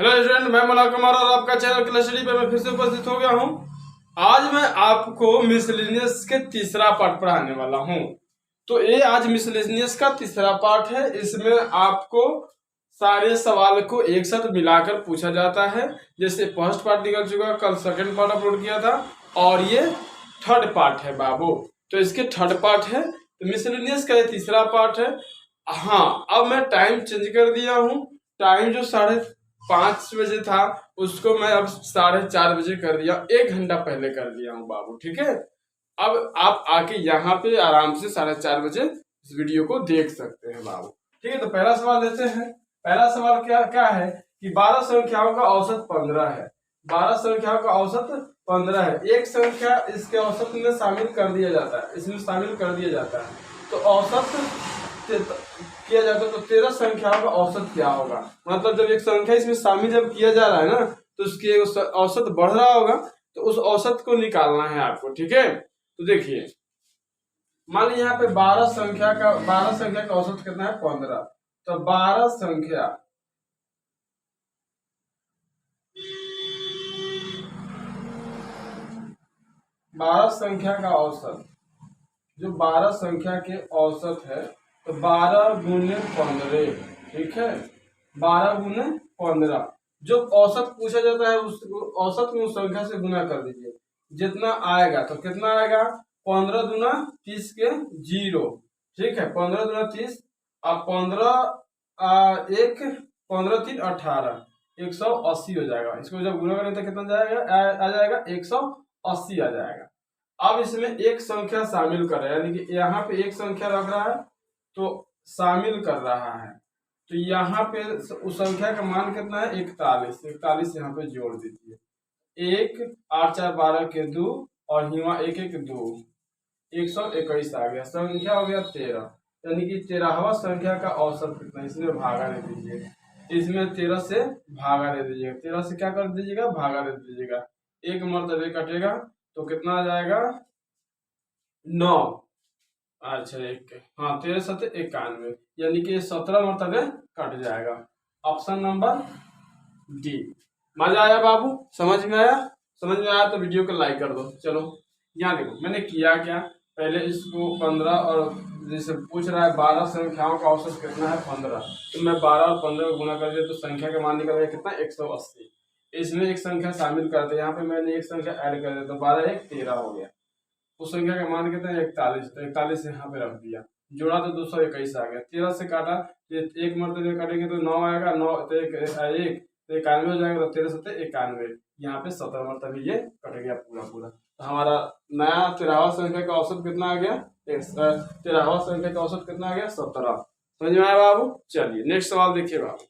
Hello student, मैं मनोज कुमार और आपका चैनल क्लास स्टडी पे मैं फिर से उपस्थित हो गया हूं। आज मैं आपको मिसलेनियस के तीसरा पार्ट पढ़ाने वाला हूं। तो ये आज मिसलेनियस का तीसरा पार्ट है। इसमें आपको सारे सवाल को एक साथ मिलाकर पूछा जाता है। जैसे फर्स्ट पार्ट निकल चुका, कल सेकंड पार्ट अपलोड किया था और ये थर्ड पार्ट है बाबू। तो इसके थर्ड पार्ट है, तो मिसलेनियस का ये तीसरा पार्ट है। हाँ, अब मैं टाइम चेंज कर दिया हूँ। टाइम जो 5:30 बजे था उसको मैं अब 4:30 बजे कर दिया, 1 घंटा पहले कर दिया हूँ बाबू। ठीक है, अब आप आके यहाँ पे आराम से 4:30 बजे इस वीडियो को देख सकते हैं बाबू। ठीक है, तो पहला सवाल लेते हैं। पहला सवाल क्या क्या है कि 12 संख्याओं का औसत 15 है। 12 संख्याओं का औसत 15 है। एक संख्या इसके औसत में शामिल कर दिया जाता है, इसमें शामिल कर दिया जाता है तो औसत किया जाता है। तो 13 संख्याओं का औसत क्या होगा? मतलब जब एक संख्या इसमें शामिल जब किया जा रहा है ना, तो उसकी औसत बढ़ रहा होगा, तो उस औसत को निकालना है आपको। ठीक है, तो देखिए, मान लीजिए यहाँ पे 12 संख्या का औसत कितना है? 15। तो 12 संख्या का औसत, जो 12 संख्या के औसत है, तो 12 गुने 15। ठीक है, 12 गुने 15। जो औसत पूछा जाता है उस औसत में उस संख्या से गुना कर दीजिए, जितना आएगा। तो कितना आएगा? 15 दूना 30 के 0। ठीक है, 15 दूना 30। अब 15 एक 15 3 18, 180 हो जाएगा। इसको जब गुना करें तो कितना जाएगा? आ जाएगा 180 आ जाएगा। अब इसमें एक संख्या शामिल कर रहा है, यानी कि यहाँ पे एक संख्या रख रहा है तो शामिल कर रहा है। तो यहाँ पे उस संख्या का मान कितना है? 41। 41 यहाँ पे जोड़ दीजिए। 1 8 4 12 के 2 और हिवा 1 1 2, 121 आ गया। संख्या हो गया 13, यानी कि 13वां संख्या का औसत कितना? इसमें भागा दे दीजिए। इसमें 13 से भागा दे दीजिएगा। 13 से क्या कर दीजिएगा? भागा दे दीजिएगा। एक मरतबे कटेगा तो कितना आ जाएगा? 9। अच्छा, एक, हाँ, 13 7 91, यानी कि 17 मरतबे कट जाएगा। Option number D. मजा आया बाबू? समझ में आया? समझ में आया तो वीडियो को लाइक कर दो। चलो यहाँ देखो मैंने किया क्या। पहले इसको 15 और जैसे पूछ रहा है 12 संख्याओं का औसत कितना है? 15। तो मैं 12 और 15 को गुना कर दिया तो संख्या का मान निकल गया कितना? 180। इसमें एक संख्या शामिल करते, यहाँ पे मैंने एक संख्या ऐड कर दिया तो 12 1 13 हो गया। उस संख्या का मान कितना है? 41। तो 41 यहाँ पे रख दिया, जोड़ा तो 221 आ गया। 13 से काटा, एक मरतबे काटेंगे तो 9 आएगा। 9 तो एक तो 91 हो जाएगा। तो 13 7 91, यहाँ पे 17 मरतबे ये कट गया पूरा पूरा। तो हमारा नया 13वां संख्या का औसत कितना आ गया? 13वां संख्या का औसत कितना आ गया? 17। समझ में आया बाबू? चलिए नेक्स्ट सवाल देखिए बाबू।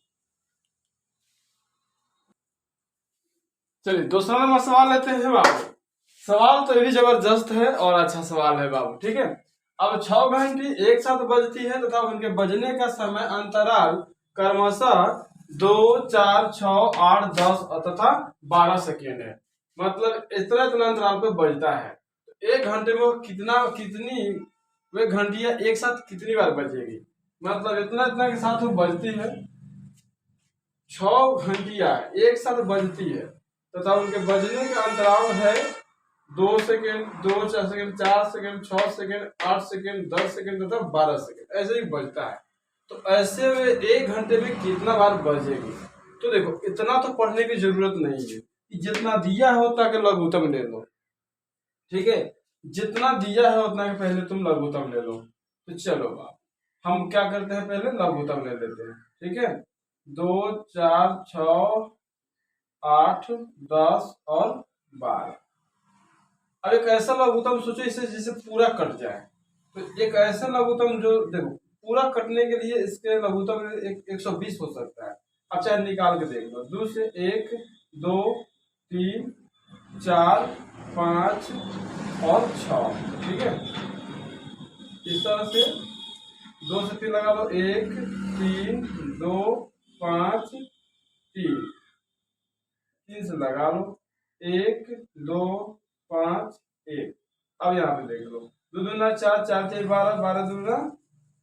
चलिए दूसरा नंबर सवाल लेते हैं बाबू। सवाल तो ये भी जबरदस्त है और अच्छा सवाल है बाबू। ठीक है, अब 6 घंटी एक साथ बजती है तथा उनके बजने का समय अंतराल क्रमशः 2 4 6 8 10 तथा 12 सेकेंड है। मतलब इतना इतना अंतराल पे बजता है। तो 1 घंटे में वो कितनी वे घंटियां एक साथ कितनी बार बजेगी? मतलब इतना इतना के साथ वो बजती है। 6 घंटियां एक साथ बजती है तथा उनके बजने का अंतराल है 2 second, 2 4 second, 4 second, 6 second, 8 second, 10 second तथा 12 सेकेंड, ऐसे ही बजता है। तो ऐसे में 1 घंटे में कितना बार बजेगी? तो देखो, इतना तो पढ़ने की जरूरत नहीं है कि जितना दिया है उतना के लघुत्तम ले लो। ठीक है, जितना दिया है उतना के पहले तुम लघुत्तम ले लो। तो चलो बात, हम क्या करते हैं? पहले लघुत्तम ले लेते हैं। ठीक है, 2 4 6 8 10 और 12। अब एक ऐसा लघुत्तम सोचो इसे जिसे पूरा कट जाए। तो एक ऐसा लघुत्तम जो देखो पूरा कटने के लिए इसके लघुत्तम 120 हो सकता है। अब चाहे निकाल के देख लो। 2 से 1 2 3 4 5 और 6। ठीक है, इस तरह से 2 से 3 लगा लो, 1 3 2 5 3, 3 से लगा लो, 1 2 5 1। अब यहाँ पे देख लो, 2 दूना 4 4 6 12, 12 दूना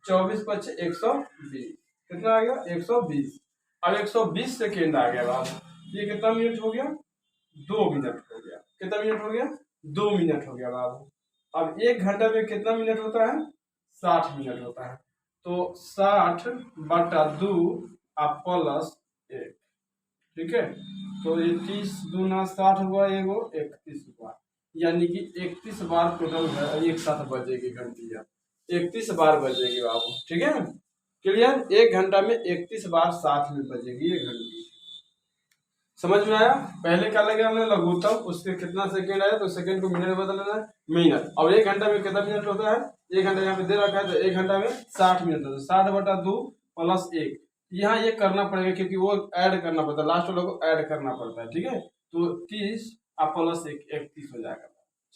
24 25 120, कितना आ गया? 120। अब 120 सेकेंड आ गया बाबू, ये कितना मिनट हो गया? 2 मिनट हो गया। कितना मिनट हो गया? 2 मिनट हो गया बाबू। अब 1 घंटा में कितना मिनट होता है? 60 मिनट होता है। तो 60/2 प्लस 1, ठीक है। तो ये 30 दूना 60 हुआ, एगो 31 हुआ, यानी कि 31 बार टोटल एक साथ बजेगी घंटी, 31 बार बजेगी बाबू, ठीक है। क्लियर? 1 घंटा में 31 बार साथ में बजेगी ये घंटी। समझ में आया? पहले क्या लगे हमने लघुत्तम, उसके कितना सेकंड आया तो सेकंड को मिनट में बदल लेना है, मिनट। और 1 घंटा में कितना मिनट होता है? 1 घंटा यहाँ पे दे रखा है, तो 1 घंटा में 60 मिनट होता है। 60/2 प्लस 1, यहाँ ये करना पड़ेगा क्योंकि वो ऐड करना पड़ता है, लास्ट वाले को ऐड करना पड़ता है, ठीक है। तो 30 प्लस 1 31 हो जाएगा।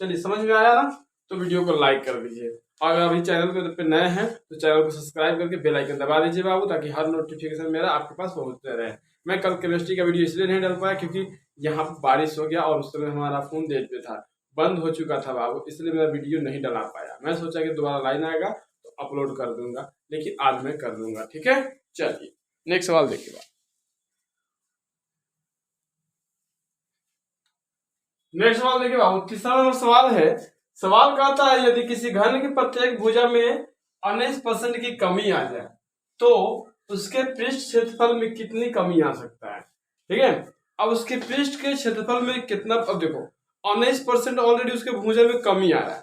चलिए, समझ में आया ना? तो वीडियो को लाइक कर दीजिए, और अभी चैनल पे नए हैं तो चैनल को सब्सक्राइब करके बेल आइकन दबा दीजिए बाबू, ताकि हर नोटिफिकेशन मेरा आपके पास पहुंचते रहे। मैं कल केमिस्ट्री का वीडियो इसलिए नहीं डाल पाया क्योंकि यहाँ बारिश हो गया और उस समय हमारा फोन डेट पे था, बंद हो चुका था बाबू, इसलिए मैं वीडियो नहीं डाला पाया। मैं सोचा कि दोबारा लाइन आएगा तो अपलोड कर दूंगा, लेकिन आज मैं कर दूंगा, ठीक है। चलिए नेक्स्ट सवाल देखिए। नेक्स्ट सवाल देखिए बाबू, तीसरा नंबर सवाल है। सवाल कहता है यदि किसी घन की प्रत्येक भुजा में 19% की कमी आ जाए तो उसके पृष्ठ क्षेत्रफल में कितनी कमी आ सकता है, ठीक है। अब उसके पृष्ठ के क्षेत्रफल में कितना, अब देखो 19% ऑलरेडी उसके भुजा में कमी आ रहा है,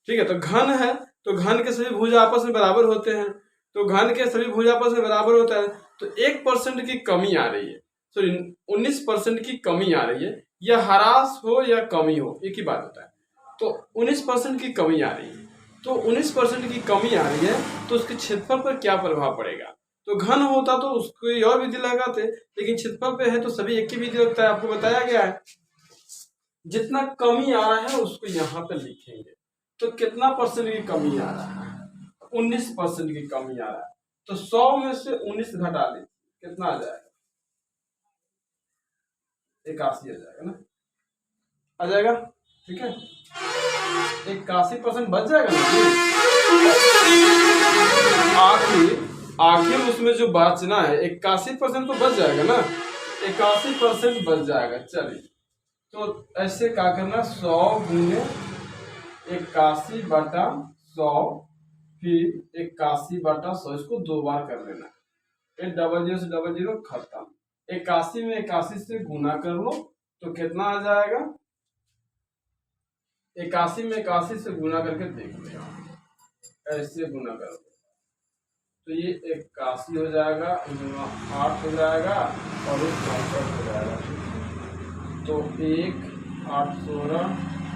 ठीक है। तो घन है तो घन के सभी भुजा आपस में बराबर होते हैं, तो घन के सभी भुजा आपस में बराबर होता है, तो 1% की कमी आ रही है, सॉरी 19% की कमी आ रही है, या ह्रास हो या कमी हो, एक ही बात होता है। तो 19% की कमी आ रही है, तो 19% की कमी आ रही है, तो उसके क्षेत्रफल पर क्या प्रभाव पड़ेगा? तो घन होता तो उसको और विधि लगाते, लेकिन क्षेत्रफल पे है तो सभी एक ही विधि लगता है, आपको बताया गया है। जितना कमी आ रहा है उसको यहाँ पे लिखेंगे। तो कितना परसेंट की कमी आ रहा है? 19% की कमी आ रहा है, तो 100 में से 19 घटा लीजिए, कितना आ जाएगा? 81 आ जाएगा ना, आ जाएगा, ठीक है। 81% बच जाएगा ना। आखिर उसमें जो बचना है 81% तो बच जाएगा ना, 81% बच जाएगा। चलिए, तो ऐसे क्या करना, 100 गुने 81/100, फिर 81/100, इसको 2 बार कर लेना। 800 से 00 खत्म। 81 में 81 से गुना कर लो तो कितना आ जाएगा? 81 में 81 से गुना करके देख लेगा, ऐसे गुना कर दो तो ये 81 हो जाएगा, 8 हो जाएगा और 64 हो जाएगा। तो 1 8 16,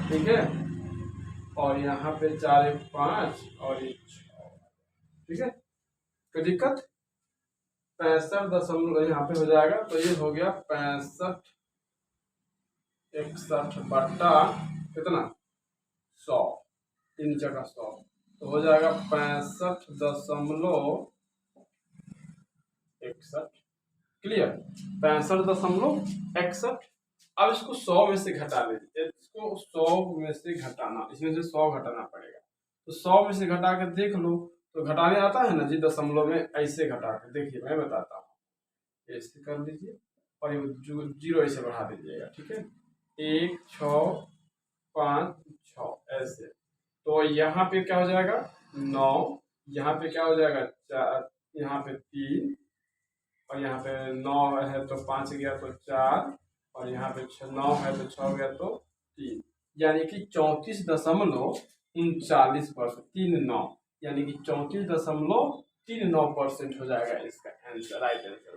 ठीक है, और यहाँ पे 4 1 5 और 1 6, ठीक है। कोई दिक्कत? 65 यहाँ पे हो जाएगा, तो ये हो गया 65 61 बट्टा कितना 100, 3 जगह 100, तो हो जाएगा 65.61। क्लियर? 65.61। अब इसको 100 में से घटा लीजिए, इसको 100 में से घटाना, इसमें से 100 घटाना पड़ेगा। तो 100 में से घटा के देख लो, तो घटाने आता है ना जी, दशमलव में ऐसे घटा के देखिए, मैं बताता हूँ। ऐसे कर लीजिए और ये 0 ऐसे बढ़ा दीजिएगा, ठीक है। 1 6 5 6 ऐसे, तो यहाँ पे क्या हो जाएगा 9, यहाँ पे क्या हो जाएगा 4, यहाँ पे 3, और यहाँ पे 9 है तो 5 गया तो 4, और यहाँ पे 9 है तो 6 गया तो 3, यानी कि 34.39%, 39, यानी कि 34.39% हो जाएगा इसका आंसर, राइट आंसर।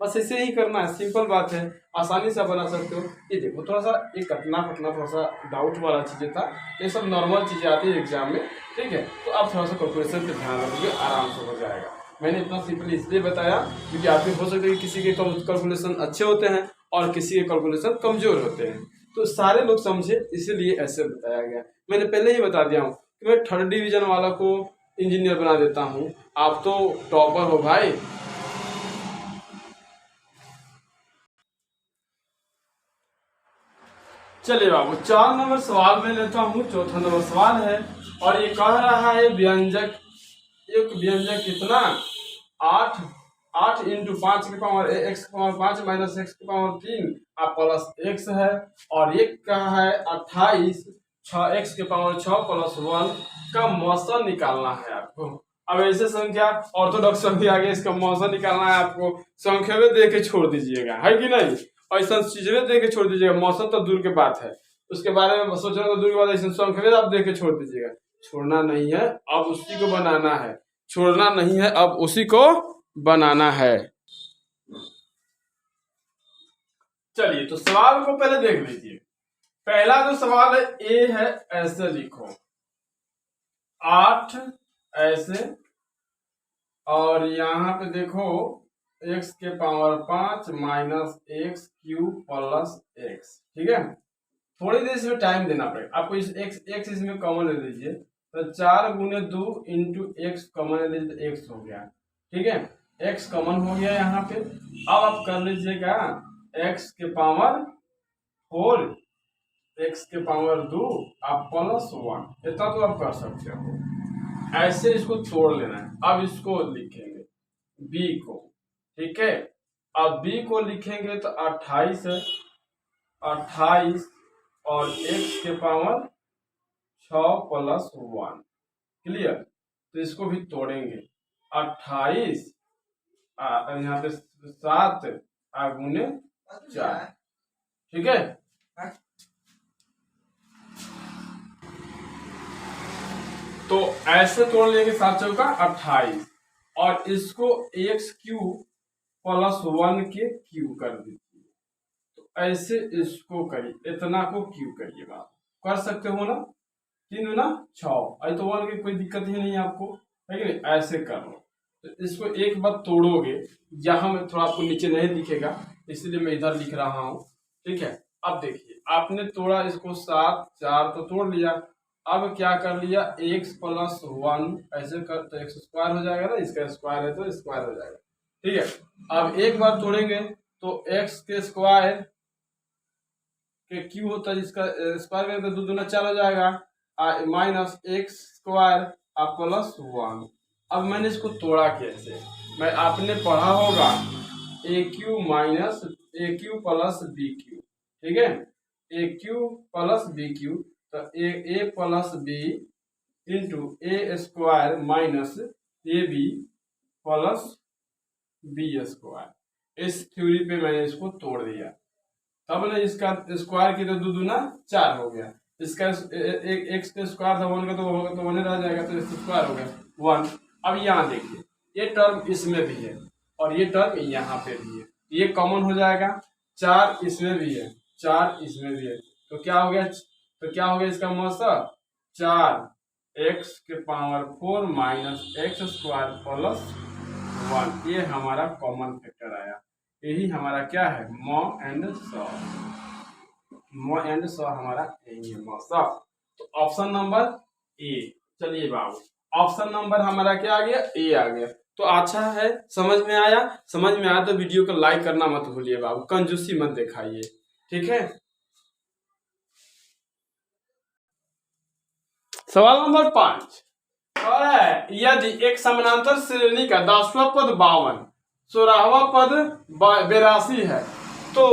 बस ऐसे ही करना है, सिंपल बात है, आसानी से बना सकते हो। ये देखो थोड़ा सा ये कटना फटना थोड़ा सा डाउट वाला चीजें था, ये सब नॉर्मल चीजें आती है एग्जाम में, ठीक है। तो आप थोड़ा सा कैलकुलेशन पे ध्यान रखोगे, आराम से हो जाएगा। मैंने इतना सिंपल इसलिए बताया क्योंकि आप भी हो सकता है कि किसी के कैलकुलेशन अच्छे होते हैं और किसी के कैलकुलेशन कमजोर होते हैं, तो सारे लोग समझे इसीलिए ऐसे बताया गया। मैंने पहले ही बता दिया हूँ कि मैं 3rd डिवीजन वाला को इंजीनियर बना देता हूँ, आप तो टॉपर हो भाई। चलिए बाबू, 4 नंबर सवाल में लेता हूँ। 4था नंबर सवाल है और ये कह रहा है व्यंजक, एक व्यंजक कितना 8 8 इंटू 5 के पावर एक्स के पावर 5 माइनस एक्स के पावर 3 आप प्लस एक्स है, और एक का है 28 6 एक्स के पावर 6 प्लस 1 का मौसम निकालना है आपको। अब ऐसे संख्या ऑर्थोडॉक्स संख्या आगे इसका मौसम निकालना है आपको, संख्या में दे के छोड़ दीजिएगा, है कि नहीं, ऐसा चीजें दे के छोड़ दीजिएगा, मौसम तो दूर की बात है, उसके बारे में सोचना तो दूर की बात है, ऐसे संख्या आप दे के छोड़ दीजिएगा। छोड़ना नहीं है, अब उसी को बनाना है, छोड़ना नहीं है, अब उसी को बनाना है। चलिए तो सवाल को पहले देख लीजिए। पहला जो सवाल है ए है, ऐसे लिखो 8 ऐसे, और यहाँ पे देखो x के power 5 minus x cube plus x, ठीक है। थोड़ी देर इसमें टाइम देना पड़ेगा आपको, इस x इसमें कॉमन ले लीजिए, तो 4 गुने 2 इंटू एक्स कॉमन ले लीजिए तो x हो गया, ठीक है, x कॉमन हो गया यहाँ पे। अब आप कर लीजिएगा x के पावर 4 x के पावर 2 आप प्लस 1, इतना तो आप कर सकते हो। ऐसे इसको तोड़ लेना है। अब इसको लिखेंगे b को, ठीक है। अब b को लिखेंगे तो 28 है, 28 और x के पावर 6 प्लस 1, क्लियर। तो इसको भी तोड़ेंगे, 28 यहाँ पे 7 गुने 4, ठीक है। तो ऐसे तोड़ लेंगे 7 चौका 28, और इसको एक्स क्यूब प्लस 1 के क्यूब कर दीजिए। तो ऐसे इसको करिए, इतना को क्यूब करिए, बात कर सकते हो ना, 3 गुना 6, अरे तो 1 की कोई दिक्कत ही नहीं है आपको, है कि नहीं, ऐसे कर लो। तो इसको एक बार तोड़ोगे, यहाँ में थोड़ा आपको नीचे नहीं दिखेगा इसलिए मैं इधर लिख रहा हूँ, ठीक है। अब देखिए आपने तोड़ा इसको 7 4 तो तोड़ लिया, अब क्या कर लिया x प्लस 1 ऐसे कर तो एक्स स्क्वायर हो जाएगा ना, इसका स्क्वायर है तो स्क्वायर हो जाएगा, ठीक है। अब एक बार तोड़ेंगे तो x के स्क्वायर के क्यू होता है, जिसका स्क्वायर करेंगे तो 2 दूना 4 हो जाएगा, माइनस एक्स स्क्वायर प्लस 1। अब मैंने इसको तोड़ा कैसे, मैं आपने पढ़ा होगा a cube minus a cube plus b cube, ठीक है, a cube plus b cube, तो a plus b into a square minus a b plus b square. इस थ्योरी पे मैंने इसको तोड़ दिया, तब ना इसका स्क्वायर की तो 2 दूना 4 हो गया, इसका एक्स का स्क्वायर था 1 का तो होगा तो 1 रह जाएगा, तो स्क्वायर हो गया 1। अब यहाँ देखिए ये टर्म इसमें भी है और ये टर्म यहाँ पे भी है, ये कॉमन हो जाएगा, 4 इसमें भी है 4 इसमें भी है, तो क्या हो गया, इसका मतलब 4 एक्स के power 4 minus x square plus 1, ये हमारा कॉमन फैक्टर आया। यही हमारा क्या है, मॉ एंड सॉ हमारा यही है, मॉ सॉ। तो ऑप्शन नंबर ए। चलिए बाबू ऑप्शन नंबर हमारा क्या आ गया, ए आ गया। तो अच्छा है, समझ में आया, तो वीडियो को लाइक करना मत भूलिए बाबू, कंजूसी मत दिखाइए, ठीक है। सवाल नंबर 5, यदि एक समानांतर श्रेणी का 10वां पद 52, 16वां पद 82 है तो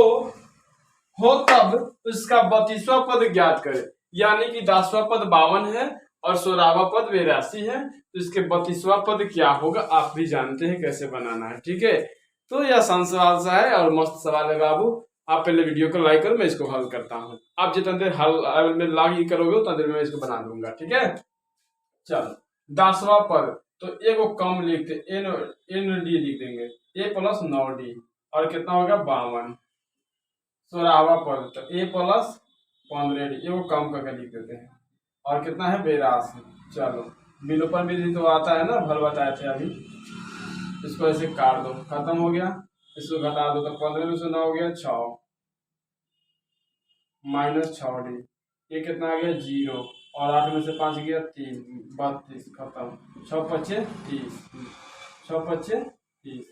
हो तब उसका 32वां पद ज्ञात करें। यानी कि 10वां पद 52 है और 16वां पद 82 है, तो इसके 32वां पद क्या होगा आप भी जानते हैं कैसे बनाना है, ठीक है। तो यह आसान सवाल सा है और मस्त सवाल है बाबू, आप पहले वीडियो को लाइक करो, मैं इसको हल करता हूँ। आप जितना देर हल में लाग करोगे उतना देर में इसको बना दूंगा, ठीक है। चलो 10वां पद, तो ए को कम लिखते एन डी लिख देंगे, ए प्लस 9d और कितना होगा 52। 16वां पद तो ए प्लस 15d, ये को कम करके लिख देते हैं, और कितना है 82। चलो विलोपन विधि तो आता है ना, भल बताए थे अभी, इसको ऐसे काट दो, खत्म हो गया, इसको घटा दो तो 15 में से 9 हो गया 6 माइनस 6d, ये कितना आ गया 0, और 8 में से 5 गया 3, 32, खत्म, 6 पच्चे 30, 6 पच्चे 30,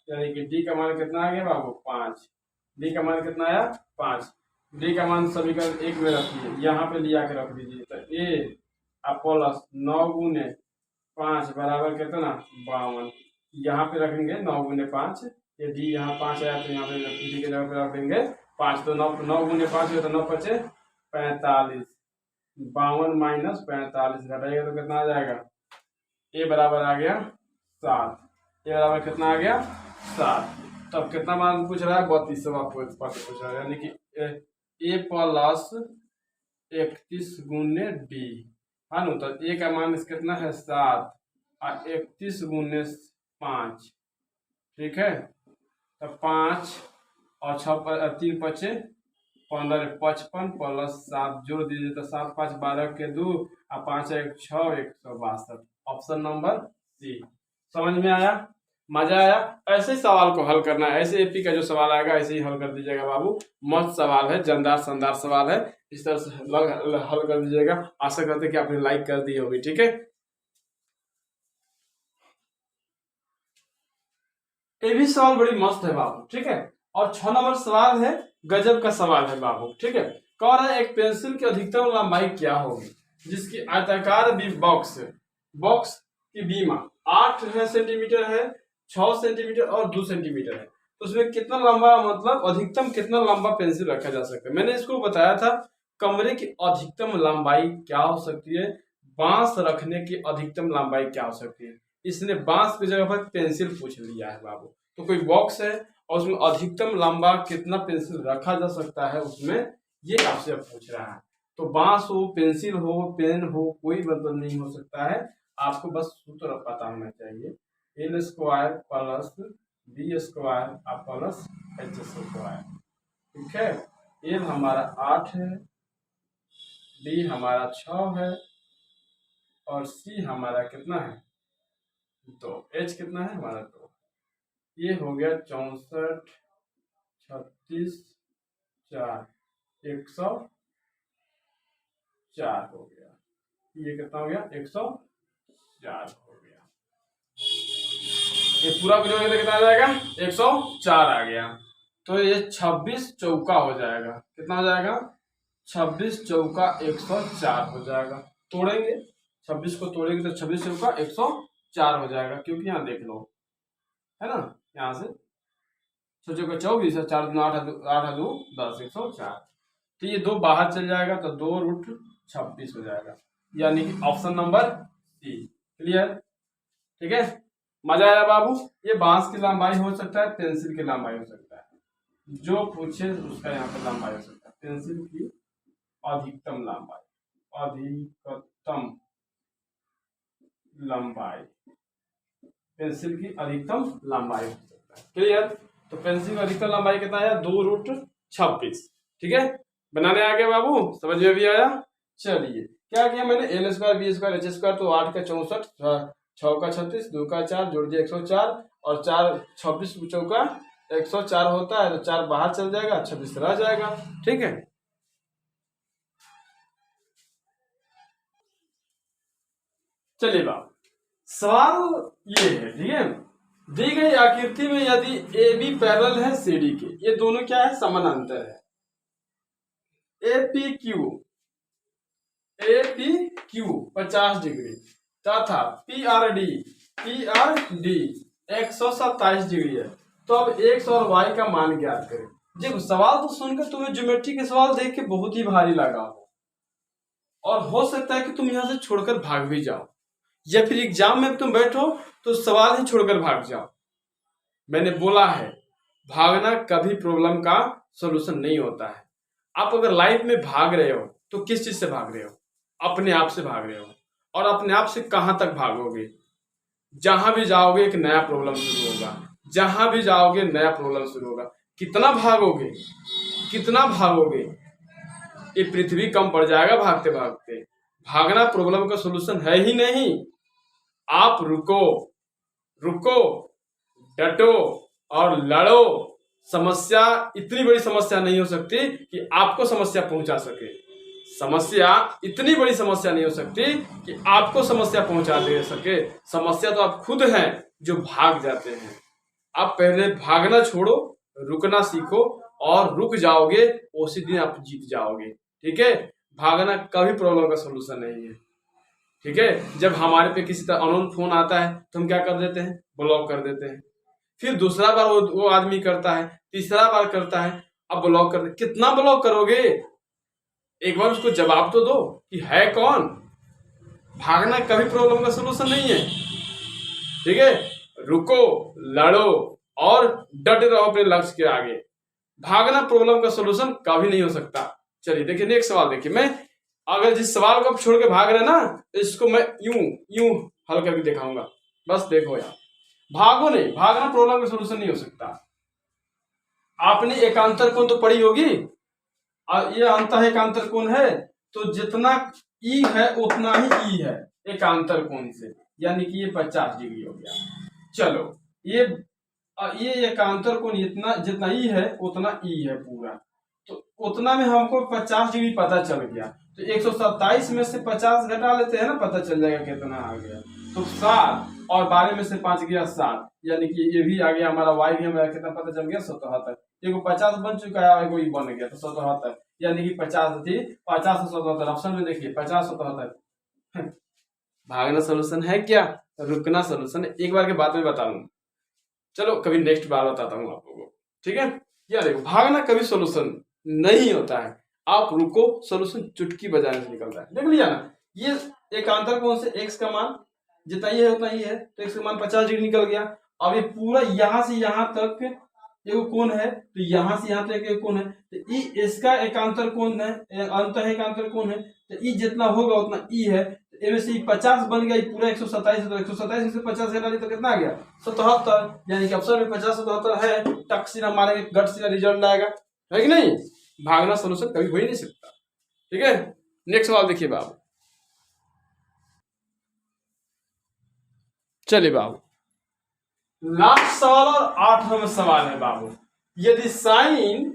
यानी कि डी का मान कितना आ गया बाबू 5, डी का मान कितना आया 5, डी का मान समीकरण 1 में रखिए, यहाँ पे लिया के रख दीजिए, तो ए प्लस 9 गुने 5 बराबर कितना 52, यहाँ पे रखेंगे 9 × 5, ये डी यहाँ 5 आया तो यहाँ पे डी के जगह पे रख देंगे 5, तो 9 × 5 तो 9 × 5 = 45, 52 - 45 घटाइएगा तो कितना आ जाएगा, ए बराबर आ गया 7, ए बराबर कितना आ गया 7। तब कितना मान पूछ रहा है, 32वां पूछ रहा है, यानी कि ए प्लस 31 × डी, हाँ ना, तो ए का मान कितना है 7 और 31 × 5, ठीक है। तो 5 और 6 3 × 5 = 15, 55 + 7 जोड़ दीजिए तो 7 × 5 = 12 के 2 और 5 × 1 = 6, 162। Option number C. समझ में आया, मजा आया। ऐसे ही सवाल को हल करना है, ऐसे एपी का जो सवाल आएगा ऐसे ही हल कर दीजिएगा बाबू। मस्त सवाल है, जानदार शानदार सवाल है, इस तरह से हल कर दीजिएगा। आशा करते हैं कि आपने लाइक कर दी होगी, ठीक है। ये भी सवाल बड़ी मस्त है बाबू, ठीक है। और 6 नंबर सवाल है, गजब का सवाल है बाबू, ठीक है। कह रहा है एक पेंसिल की अधिकतम लंबाई क्या होगी जिसकी आयताकार बॉक्स की बीमा 8 सेंटीमीटर है, 6 सेंटीमीटर और 2 सेंटीमीटर है, तो उसमें कितना लंबा, मतलब अधिकतम कितना लंबा पेंसिल रखा जा सकता है। मैंने इसको बताया था कमरे की अधिकतम लंबाई क्या हो सकती है, बांस रखने की अधिकतम लंबाई क्या हो सकती है। इसने बांस की जगह पर पेंसिल पूछ लिया है बाबू। तो कोई बॉक्स है और उसमें अधिकतम लंबा कितना पेंसिल रखा जा सकता है उसमें, ये आपसे पूछ रहा है। तो बांस हो, पेंसिल हो, पेन हो, कोई मतलब नहीं हो सकता है। आपको बस सूत्र पता होना चाहिए, L² + B² + H², ठीक है। L हमारा 8 है, B हमारा 6 है और C हमारा कितना है 2, H कितना है हमारा 2। ये हो गया 64, 36, 4, 104 हो गया। ये कितना हो गया 104 हो गया। ये पूरा जोड़ेंगे तो कितना आ जाएगा 104 आ गया। तो ये 26 चौका हो जाएगा, कितना हो जाएगा 26 चौका 104 हो जाएगा। तोड़ेंगे 26 को तोड़ेंगे तो 26 चौका 104 हो जाएगा, क्योंकि यहाँ देख लो है ना, यहाँ से 6 चौका 24 और 4 दूना 8 2 10, 104। तो ये 2 बाहर चल जाएगा तो 2√26 हो जाएगा, यानी कि ऑप्शन नंबर सी। क्लियर, ठीक है। मजा आया बाबू। ये बांस की लंबाई हो सकता है, पेंसिल की लंबाई हो सकता है, जो पूछे उसका यहाँ पर लंबाई हो सकता है। पेंसिल की अधिकतम लंबाई, पेंसिल की अधिकतम लंबाई हो सकता है। क्लियर। तो पेंसिल की अधिकतम लंबाई कितना है 2√26, ठीक है। बनाने आ गया बाबू, समझ में भी आया। चलिए क्या किया मैंने, L² B² H², तो 8 का 64, 6 का 36, 2 का 4 जोड़ दिया 104 और 4 26 चौका 104 होता है, तो 4 बाहर चल जाएगा, 26 रह जाएगा, ठीक है। चलिए बाबू सवाल ये है, ठीक है। दी गई आकृति में यदि AB पैरेलल है CD के, ये दोनों क्या है समानांतर है, APQ 50 डिग्री तथा PRD 127 डिग्री है, तो अब X और Y का मान ज्ञात करें। जब सवाल तो सुनकर तुम्हें ज्योमेट्री के सवाल देख के बहुत ही भारी लगा हो और हो सकता है कि तुम यहां से छोड़कर भाग भी जाओ, या फिर एग्जाम में तुम बैठो तो सवाल ही छोड़कर भाग जाओ। मैंने बोला है भागना कभी प्रॉब्लम का सॉल्यूशन नहीं होता है। आप अगर लाइफ में भाग रहे हो तो किस चीज से भाग रहे हो, अपने आप से भाग रहे हो, और अपने आप से कहां तक भागोगे। जहां भी जाओगे एक नया प्रॉब्लम शुरू होगा, जहां भी जाओगे नया प्रॉब्लम शुरू होगा। कितना भागोगे, कितना भागोगे, ये पृथ्वी कम पड़ जाएगा भागते भागते। भागना प्रॉब्लम का सॉल्यूशन है ही नहीं। आप रुको, डटो और लड़ो। समस्या इतनी बड़ी समस्या नहीं हो सकती कि आपको समस्या पहुंचा सके। समस्या इतनी बड़ी समस्या नहीं हो सकती कि आपको समस्या पहुंचा दे सके। समस्या तो आप खुद हैं जो भाग जाते हैं। आप पहले भागना छोड़ो, रुकना सीखो, और रुक जाओगे उसी दिन आप जीत जाओगे, ठीक है। भागना कभी प्रॉब्लम का सॉल्यूशन नहीं है। ठीक है। जब हमारे पे किसी तरह अननोन फोन आता है तो हम क्या कर देते हैं, ब्लॉक कर देते हैं। फिर दूसरा बार वो आदमी करता है, तीसरा बार करता है, अब ब्लॉक कर दे। कितना ब्लॉक करोगे, एक बार उसको जवाब तो दो कि है कौन। भागना कभी प्रॉब्लम का सलूशन नहीं है, ठीक है। रुको, लड़ो और डटे रहो अपने लक्ष्य के आगे। भागना प्रॉब्लम का सलूशन कभी नहीं हो सकता। चलिए देखिए नेक्स्ट सवाल देखिए। मैं अगर जिस सवाल को आप छोड़ के भाग रहे ना, इसको मैं यूं हल करके दिखाऊंगा। बस देखो यार, भागो नहीं, भागना प्रॉब्लम का सलूशन नहीं हो सकता। आपने एकांतर कोण तो पढ़ी होगी, ये अंतः एकांतर कोण है, तो जितना ई है उतना ही ई है एकांतर कोण से, यानी कि ये 50 डिग्री हो गया। चलो ये एकांतर कोण इतना जितना ई है उतना ई है पूरा, तो उतना में हमको 50 डिग्री पता चल गया। तो 127 में से 50 घटा लेते हैं ना, पता चल जाएगा कितना आ गया। तो 7 और 12 में से 5 गया 7, यानी कि ये भी आ गया हमारा, y भी हमारा कितना पता चल गया 77। एगो 50 बन चुका है, एगो ई बन गया, तो 77, यानी कि 50 थी, 50 से 77। ऑप्शन में देखिए 50 77। भागना सोल्यूशन है क्या, रुकना सोल्यूशन है? एक बार के बाद में बताऊंगा, चलो कभी नेक्स्ट बार बताता हूँ आप लोगों को, ठीक है। या देखो, भागना कभी सोल्यूशन नहीं होता है। आप रुको, सोल्यूशन चुटकी बजाने से निकलता है। देख लिया ना, ये एकांतर कोण से x का मान जितना ही है उतना ही है, तो x का मान 50 डिग्री निकल गया। अब ये पूरा यहाँ से यहाँ तक एगो कोण है, तो यहाँ से यहाँ तक एक कोण है, तो ई इसका एकांतर कोण है, अंतः एकांतर कोण है, तो ई जितना होगा उतना ई है। इनमें से 50 बन गया, पूरा 127 है, तो 127 में से 50 घटा ली तो कितना आ गया 77, यानी कि ऑप्शन में 50 77 है। टक सीना मारेंगे, गट सीना रिजल्ट आएगा, है कि नहीं। भागना सोल्यूशन कभी हो ही नहीं सकता, ठीक है। नेक्स्ट सवाल देखिए बाबू, चलिए बाबू लास्ट सवाल और 8 नंबर सवाल है बाबू। यदि sine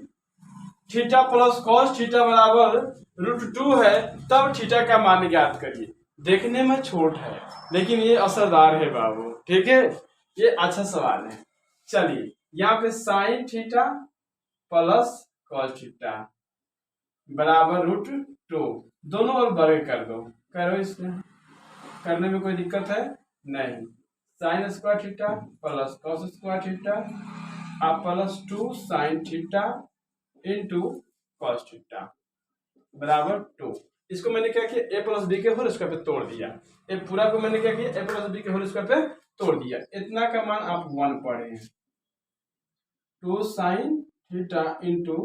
theta plus cos theta बराबर √2 है, तब थीटा का मान ज्ञात करिए। देखने में छोट है लेकिन ये असरदार है बाबू, ठीक है। ये अच्छा सवाल है। चलिए यहाँ पे sine theta plus cos theta बराबर √2, दोनों और वर्ग कर दो, करो। इसमें करने में कोई दिक्कत है नहीं। Sine square theta plus cos square theta आप plus 2 sine theta into cos theta बराबर 2। इसको मैंने क्या किया, a प्लस बी के होल स्क्वायर पे तोड़ दिया। ये पूरा को मैंने क्या किया, a प्लस बी के होल स्क्वायर पे तोड़ दिया। इतना का मान आप 1 पढ़े हैं। 2 sine theta into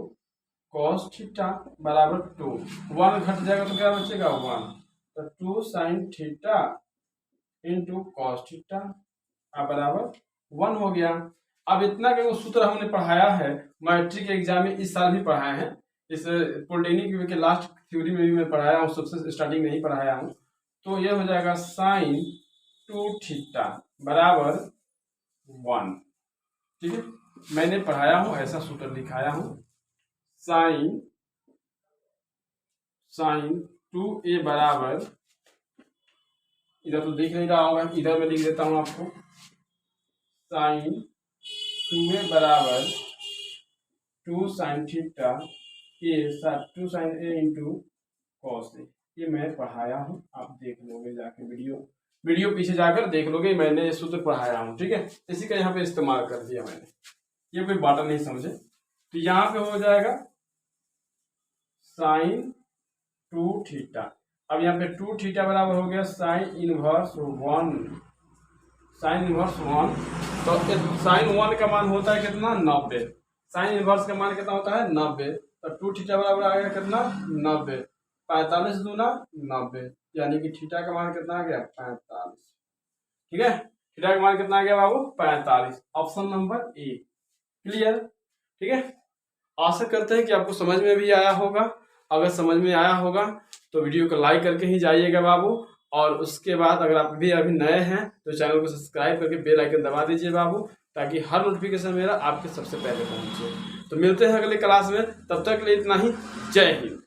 cos theta बराबर 2। 1 घट जाएगा तो क्या बचेगा 1, तो 2 sine theta into cos theta बराबर 1 हो गया। अब इतना का सूत्र हमने पढ़ाया है मैट्रिक एग्जाम में, इस साल भी पढ़ाए हैं। इस पॉलिटेक्निक के लास्ट थ्योरी में भी मैं पढ़ाया हूँ, सबसे स्टार्टिंग में ही पढ़ाया हूँ। तो ये हो जाएगा साइन 2 थीटा बराबर 1, ठीक है। मैंने पढ़ाया हूँ, ऐसा सूत्र दिखाया हूँ। साइन 2a बराबर, इधर तो दिख नहीं रहा होगा, इधर मैं लिख देता हूँ आपको। साइन 2a बराबर 2 sine theta A 2 sign A into cos A. ये मैं पढ़ाया हूँ, आप देख लोगे जाके, वीडियो पीछे जाकर देख लोगे, मैंने ये सूत्र पढ़ाया हूँ, ठीक है। इसी का यहाँ पे इस्तेमाल कर दिया मैंने, ये कोई बात नहीं समझे। तो यहाँ पे हो जाएगा साइन 2 थीटा। अब यहाँ पे 2 थीटा बराबर हो गया साइन इनवर्स 1, साइन इनवर्स 1। तो साइन 1 का मान होता है कितना 90, साइन इनवर्स का मान कितना होता है 90। तो 2 थीटा बराबर आ गया कितना 90, 45 दूना 90, यानी कि थीटा का मान कितना आ गया 45, ठीक है। थीटा का मान कितना आ गया बाबू 45, ऑप्शन नंबर ए। क्लियर, ठीक है। आशा करते हैं कि आपको समझ में भी आया होगा। अगर समझ में आया होगा तो वीडियो को लाइक करके ही जाइएगा बाबू, और उसके बाद अगर आप भी अभी नए हैं तो चैनल को सब्सक्राइब करके बेल आइकन दबा दीजिए बाबू, ताकि हर नोटिफिकेशन मेरा आपके सबसे पहले पहुंचे। तो मिलते हैं अगले क्लास में, तब तक के लिए इतना ही। जय हिंद।